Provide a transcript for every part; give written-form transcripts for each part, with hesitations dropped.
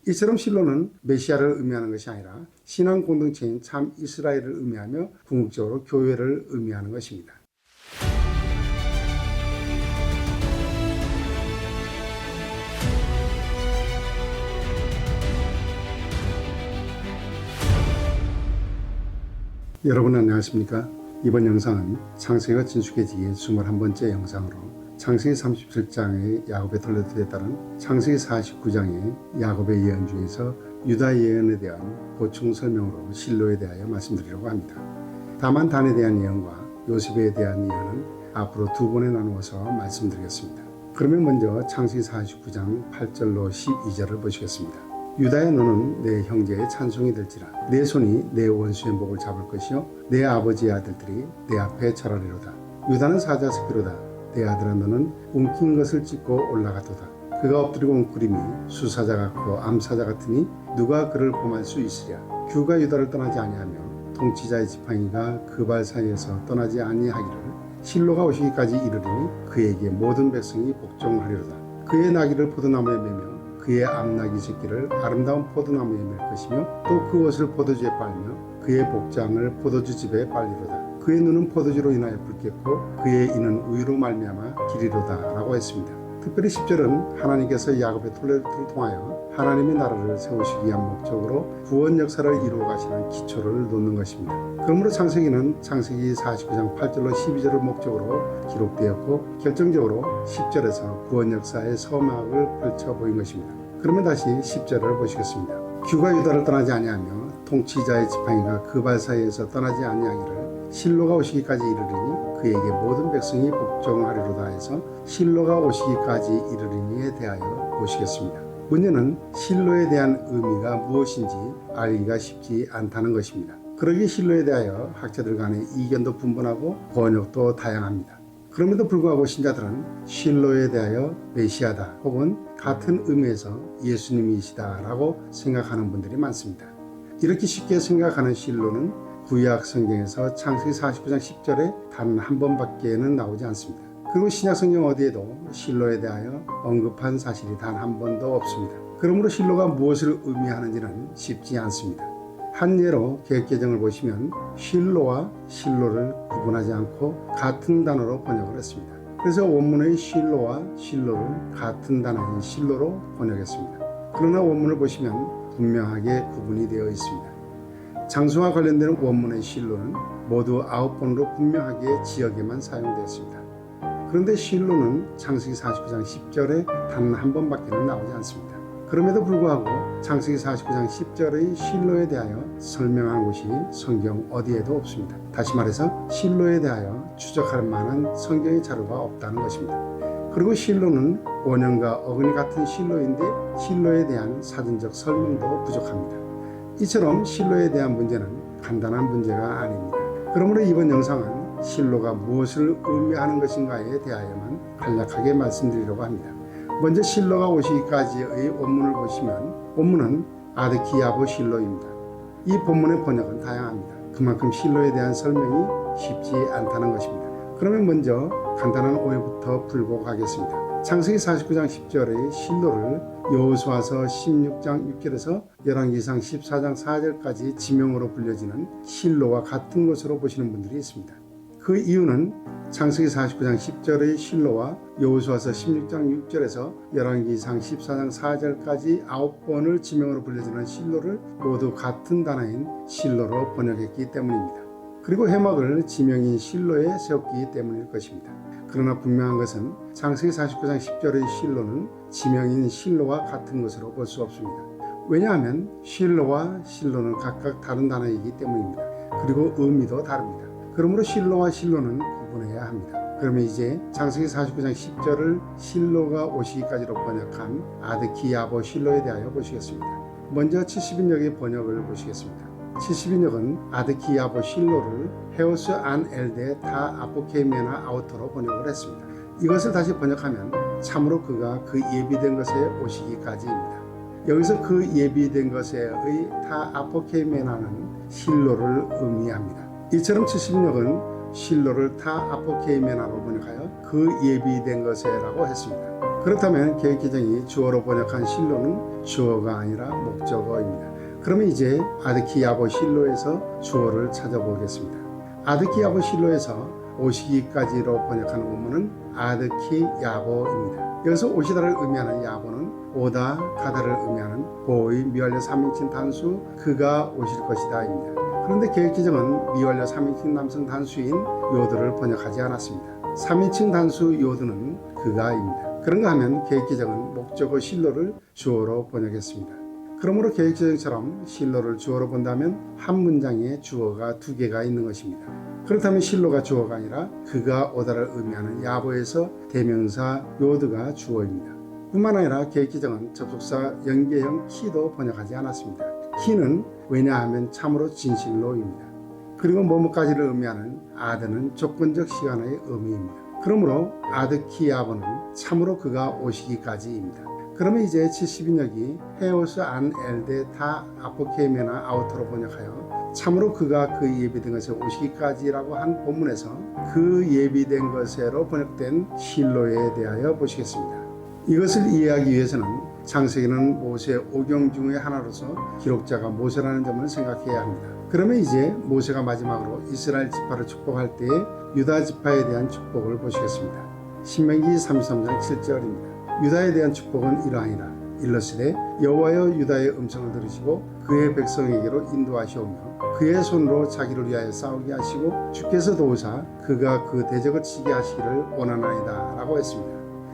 이처럼 실로는 메시아를 의미하는 것이 아니라 신앙 공동체인 참 이스라엘을 의미하며 궁극적으로 교회를 의미하는 것입니다. 여러분 안녕하십니까? 이번 영상은 창세기가 진숙해지기의 21번째 영상으로 창세기 37장의 야곱의 털레들에 따른 창세기 49장의 야곱의 예언 중에서 유다 예언에 대한 보충 설명으로 실로에 대하여 말씀드리려고 합니다. 다만 단에 대한 예언과 요셉에 대한 예언은 앞으로 두 번에 나누어서 말씀드리겠습니다. 그러면 먼저 창세기 49장 8절로 12절을 보시겠습니다. 유다야 너는 내 형제의 찬송이 될지라 내 손이 내 원수의 목을 잡을 것이요 내 아버지의 아들들이 내 앞에 절하리로다. 유다는 사자 새끼로다. 내 아들아 너는 움킨 것을 찢고 올라가도다. 그가 엎드리고 웅크림이 수사자 같고 암사자 같으니 누가 그를 범할 수 있으랴. 규가 유다를 떠나지 아니하며 통치자의 지팡이가 그 발 사이에서 떠나지 아니하기를 실로가 오시기까지 이르리니 그에게 모든 백성이 복종하리로다. 그의 나귀를 포도나무에 매며 그의 암나귀 새끼를 아름다운 포도나무에 맬 것이며 또 그 옷을 포도주에 빨며 그의 복장을 포도주즙에 빨리로다. 그의 눈은 포도주로 인하여 붉겠고 그의 이는 우유로 말미암아 기리로다 라고 했습니다. 특별히 10절은 하나님께서 야곱의 톨레트를 통하여 하나님의 나라를 세우시기 위한 목적으로 구원 역사를 이루어 가시는 기초를 놓는 것입니다. 그러므로 창세기는 창세기 49장 8절로 12절을 목적으로 기록되었고 결정적으로 10절에서 구원 역사의 서막을 펼쳐 보인 것입니다. 그러면 다시 10절을 보시겠습니다. 규가 유다를 떠나지 아니하며 통치자의 지팡이가 그 발 사이에서 떠나지 아니하기를 실로가 오시기까지 이르리니 그에게 모든 백성이 복종하리로다 해서 실로가 오시기까지 이르리니에 대하여 보시겠습니다. 문제는 실로에 대한 의미가 무엇인지 알기가 쉽지 않다는 것입니다. 그러기에 실로에 대하여 학자들 간의 이견도 분분하고 번역도 다양합니다. 그럼에도 불구하고 신자들은 실로에 대하여 메시아다 혹은 같은 의미에서 예수님이시다 라고 생각하는 분들이 많습니다. 이렇게 쉽게 생각하는 실로는 구약 성경에서 창세기 49장 10절에 단 한 번밖에는 나오지 않습니다. 그리고 신약 성경 어디에도 실로에 대하여 언급한 사실이 단 한 번도 없습니다. 그러므로 실로가 무엇을 의미하는지는 쉽지 않습니다. 한 예로 개역개정을 보시면 실로와 실로를 구분하지 않고 같은 단어로 번역을 했습니다. 그래서 원문의 실로와 실로를 같은 단어인 실로로 번역했습니다. 그러나 원문을 보시면 분명하게 구분이 되어 있습니다. 장소와 관련되는 원문의 실로는 모두 9번으로 분명하게 지역에만 사용되었습니다. 그런데 실로는 창세기 49장 10절에 단 한 번밖에는 나오지 않습니다. 그럼에도 불구하고 창세기 49장 10절의 실로에 대하여 설명한 곳이 성경 어디에도 없습니다. 다시 말해서 실로에 대하여 추적할 만한 성경의 자료가 없다는 것입니다. 그리고 실로는 원형과 어근이 같은 실로인데 실로에 대한 사전적 설명도 부족합니다. 이처럼 실로에 대한 문제는 간단한 문제가 아닙니다. 그러므로 이번 영상은 실로가 무엇을 의미하는 것인가에 대하여만 간략하게 말씀드리려고 합니다. 먼저 실로가 오시기까지의 원문을 보시면 원문은 아드키 야보 실로입니다. 이 본문의 번역은 다양합니다. 그만큼 실로에 대한 설명이 쉽지 않다는 것입니다. 그러면 먼저 간단한 오해부터 풀고 가겠습니다. 창세기 49장 10절의 실로를 여호수아서 16장 6절에서 열왕기상 14장 4절까지 지명으로 불려지는 실로와 같은 것으로 보시는 분들이 있습니다. 그 이유는 창세기 49장 10절의 실로와 여호수아서 16장 6절에서 열왕기상 14장 4절까지 9번을 지명으로 불려지는 실로를 모두 같은 단어인 실로로 번역했기 때문입니다. 그리고 해막을 지명인 실로에 세웠기 때문일 것입니다. 그러나 분명한 것은 창세기 49장 10절의 실로는 지명인 실로와 같은 것으로 볼 수 없습니다. 왜냐하면 실로와 실로는 각각 다른 단어이기 때문입니다. 그리고 의미도 다릅니다. 그러므로 실로와 실로는 구분해야 합니다. 그러면 이제 창세기 49장 10절을 실로가 오시기까지로 번역한 아드키 야보 실로에 대하여 보시겠습니다. 먼저 70인역의 번역을 보시겠습니다. 70인역은 아드키 야보 실로를 헤오스 안 엘데 타 아포케메나 아우토로 번역을 했습니다. 이것을 다시 번역하면 참으로 그가 그 예비된 것에 오시기까지입니다. 여기서 그 예비된 것에의 타 아포케메나는 실로를 의미합니다. 이처럼 70인역은 실로를 타 아포케이메나로 번역하여 그 예비된 것에라고 했습니다. 그렇다면 개혁개정이 주어로 번역한 실로는 주어가 아니라 목적어입니다. 그러면 이제 아드키 야보 실로에서 주어를 찾아보겠습니다. 아드키 야보 실로에서 오시기까지로 번역하는 원문은 아드키 야보입니다. 여기서 오시다를 의미하는 야보는 오다 가다를 의미하는 보의 미완료 3인칭 단수 그가 오실 것이다입니다. 그런데 개혁개정은 미완료 3인칭 남성 단수인 요드를 번역하지 않았습니다. 3인칭 단수 요드는 그가입니다. 그런가 하면 개혁개정은 목적어 실로를 주어로 번역했습니다. 그러므로 개혁개정처럼 실로를 주어로 본다면 한 문장에 주어가 두 개가 있는 것입니다. 그렇다면 실로가 주어가 아니라 그가 오다를 의미하는 야보에서 대명사 요드가 주어입니다. 뿐만 아니라 개혁개정은 접속사 연계형 키도 번역하지 않았습니다. 키는 왜냐하면 참으로 진실로입니다. 그리고 뭐뭐까지를 의미하는 아드는 조건적 시간의 의미입니다. 그러므로 아드키 야보는 참으로 그가 오시기까지입니다. 그러면 이제 70인역이 헤오스 안 엘데 타 아포케메나 아우토로 번역하여 참으로 그가 그 예비된 것에 오시기까지라고 한 본문에서 그 예비된 것에로 번역된 실로에 대하여 보시겠습니다. 이것을 이해하기 위해서는 창세기는 모세 5경 중의 하나로서 기록자가 모세라는 점을 생각해야 합니다. 그러면 이제 모세가 마지막으로 이스라엘 지파를 축복할 때에 유다 지파에 대한 축복을 보시겠습니다. 신명기 33장 7절입니다. 유다에 대한 축복은 이러하니라. 일러스되 여호와여 유다의 음성을 들으시고 그의 백성에게로 인도하시오며 그의 손으로 자기를 위하여 싸우게 하시고 주께서 도우사 그가 그 대적을 치게 하시기를 원하나이다 라고 했습니다.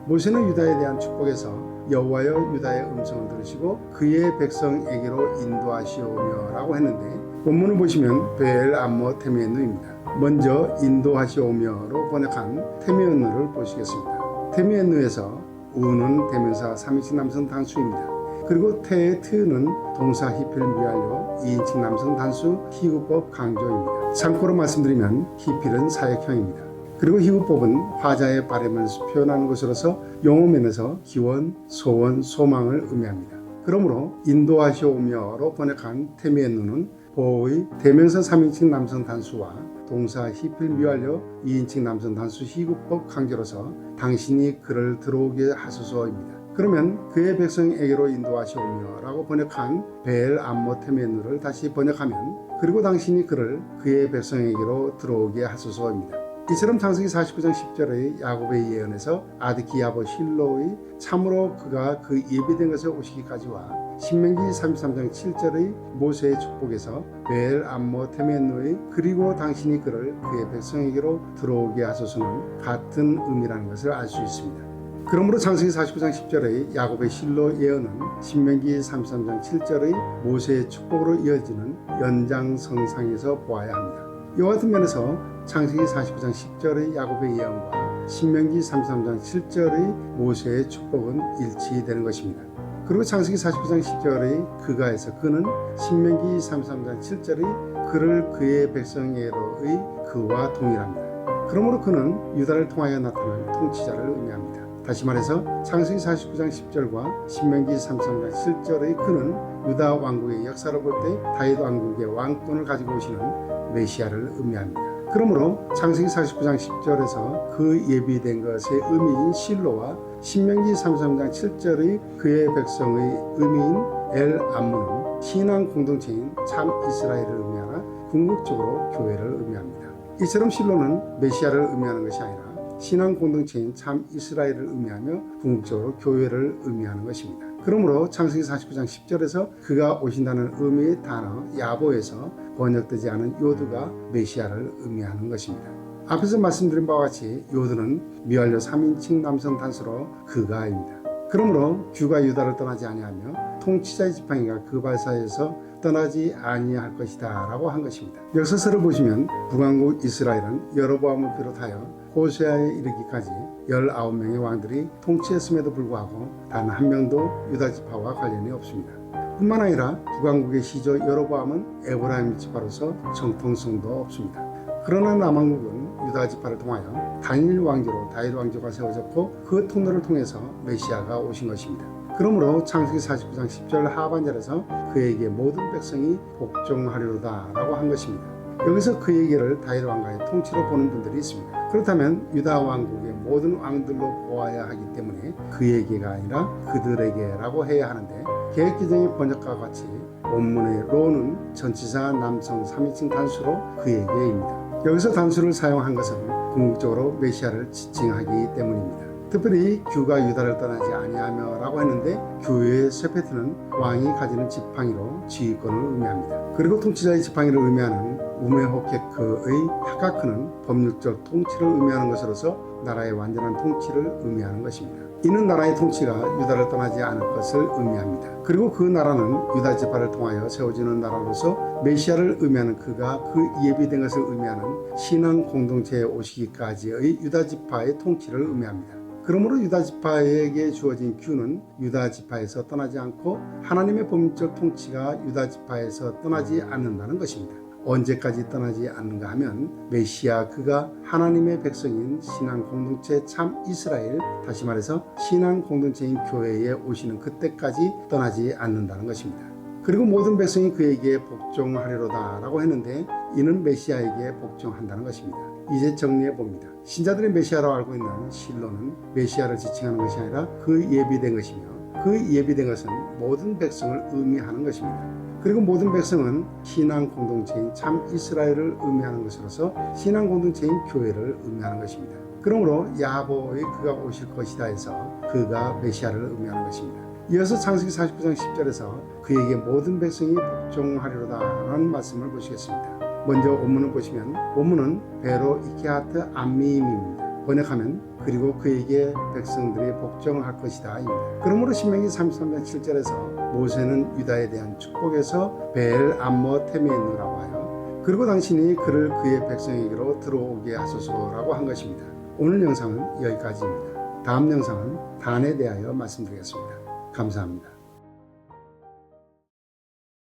모세는 유다에 대한 축복에서 여호와여 유다의 음성을 들으시고 그의 백성에게로 인도하시오며 라고 했는데 본문을 보시면 베엘 암모 테미엔누입니다. 먼저 인도하시오며로 번역한 테미엔누를 보시겠습니다. 테미엔누에서 우는 대명사 3인칭 남성 단수입니다. 그리고 테의 트는 동사 히필 미완료 2인칭 남성 단수 희구법 강조입니다. 참고로 말씀드리면 히필은 사역형입니다. 그리고 희구법은 화자의 바램을 표현하는 것으로서 용어면에서 기원, 소원, 소망을 의미합니다. 그러므로 인도하시오며로 번역한 테미엔누는 보호의 대명사 3인칭 남성 단수와 동사 히필 미완료 2인칭 남성 단수 희구법 강조로서 당신이 그를 들어오게 하소서입니다. 그러면 그의 백성에게로 인도하시오며 라고 번역한 베엘 암모 테메누를 다시 번역하면 그리고 당신이 그를 그의 백성에게로 들어오게 하소서입니다. 이처럼 창세기 49장 10절의 야곱의 예언에서 아드키 야보 실로의 참으로 그가 그 예비된 것에 오시기까지와 신명기 33장 7절의 모세의 축복에서 베엘 암모 테메누의 그리고 당신이 그를 그의 백성에게로 들어오게 하소서는 같은 의미라는 것을 알 수 있습니다. 그러므로 창세기 49장 10절의 야곱의 실로 예언은 신명기 33장 7절의 모세의 축복으로 이어지는 연장선상에서 보아야 합니다. 이와 같은 면에서 창세기 49장 10절의 야곱의 예언과 신명기 33장 7절의 모세의 축복은 일치되는 것입니다. 그리고 창세기 49장 10절의 그가에서 그는 신명기 33장 7절의 그를 그의 백성에게로의 그와 동일합니다. 그러므로 그는 유다를 통하여 나타날 통치자를 의미합니다. 다시 말해서 창세기 49장 10절과 신명기 33장 7절의 그는 유다 왕국의 역사를 볼 때 다윗 왕국의 왕권을 가지고 오시는 메시아를 의미합니다. 그러므로 창세기 49장 10절에서 그 예비된 것의 의미인 실로와 신명기 33장 7절의 그의 백성의 의미인 엘 암무는 신앙 공동체인 참 이스라엘을 의미하나 궁극적으로 교회를 의미합니다. 이처럼 실로는 메시아를 의미하는 것이 아니라 신앙 공동체인 참 이스라엘을 의미하며 궁극적으로 교회를 의미하는 것입니다. 그러므로 창세기 49장 10절에서 그가 오신다는 의미의 단어 야보에서 번역되지 않은 요드가 메시아를 의미하는 것입니다. 앞에서 말씀드린 바와 같이 요드는 미완료 3인칭 남성 단수로 그가입니다. 그러므로 규가 유다를 떠나지 아니하며 통치자의 지팡이가 그 발사에서 떠나지 아니할 것이다 라고 한 것입니다. 역사서를 보시면 북왕국 이스라엘은 여로보암을 비롯하여 호세아에 이르기까지 19명의 왕들이 통치했음에도 불구하고 단 한 명도 유다 지파와 관련이 없습니다. 뿐만 아니라 북왕국의 시조 여로보암은 에브라임 지파로서 정통성도 없습니다. 그러나 남왕국은 유다 지파를 통하여 단일 왕조로 다윗 왕조가 세워졌고 그 통로를 통해서 메시아가 오신 것입니다. 그러므로 창세기 49장 10절 하반절에서 그에게 모든 백성이 복종하리로다 라고 한 것입니다. 여기서 그에게를 다윗 왕가의 통치로 보는 분들이 있습니다. 그렇다면 유다 왕국의 모든 왕들로 보아야 하기 때문에 그에게가 아니라 그들에게라고 해야 하는데, 개역개정의 번역과 같이 원문의 로는 전치사 남성 3인칭 단수로 그에게입니다. 여기서 단수를 사용한 것은 궁극적으로 메시아를 지칭하기 때문입니다. 특별히 규가 유다를 떠나지 아니하며 라고 했는데, 규의 세페트는 왕이 가지는 지팡이로 지휘권을 의미합니다. 그리고 통치자의 지팡이를 의미하는 우메호케크의 하가크는 법률적 통치를 의미하는 것으로서 나라의 완전한 통치를 의미하는 것입니다. 이는 나라의 통치가 유다를 떠나지 않을 것을 의미합니다. 그리고 그 나라는 유다 지파를 통하여 세워지는 나라로서 메시아를 의미하는 그가 그 예비된 것을 의미하는 신앙 공동체에 오시기까지의 유다 지파의 통치를 의미합니다. 그러므로 유다 지파에게 주어진 규는 유다 지파에서 떠나지 않고 하나님의 법률적 통치가 유다 지파에서 떠나지 않는다는 것입니다. 언제까지 떠나지 않는가 하면 메시아 그가 하나님의 백성인 신앙 공동체 참 이스라엘, 다시 말해서 신앙 공동체인 교회에 오시는 그때까지 떠나지 않는다는 것입니다. 그리고 모든 백성이 그에게 복종하리로다 라고 했는데, 이는 메시아에게 복종한다는 것입니다. 이제 정리해 봅니다. 신자들의 메시아라고 알고 있는 실로는 메시아를 지칭하는 것이 아니라 그 예비된 것이며, 그 예비된 것은 모든 백성을 의미하는 것입니다. 그리고 모든 백성은 신앙 공동체인 참 이스라엘을 의미하는 것으로서 신앙 공동체인 교회를 의미하는 것입니다. 그러므로 야고보의 그가 오실 것이다 해서 그가 메시아를 의미하는 것입니다. 이어서 창세기 49장 10절에서 그에게 모든 백성이 복종하리로다 라는 말씀을 보시겠습니다. 먼저 원문을 보시면, 원문은 베로 이케하트 암미임입니다. 번역하면 그리고 그에게 백성들이 복종할 것이다 입니다. 그러므로 신명기 33장 7절에서 모세는 유다에 대한 축복에서 벨 암모 테메누라고 하여 그리고 당신이 그를 그의 백성에게로 들어오게 하소서라고 한 것입니다. 오늘 영상은 여기까지입니다. 다음 영상은 단에 대하여 말씀드리겠습니다. 감사합니다.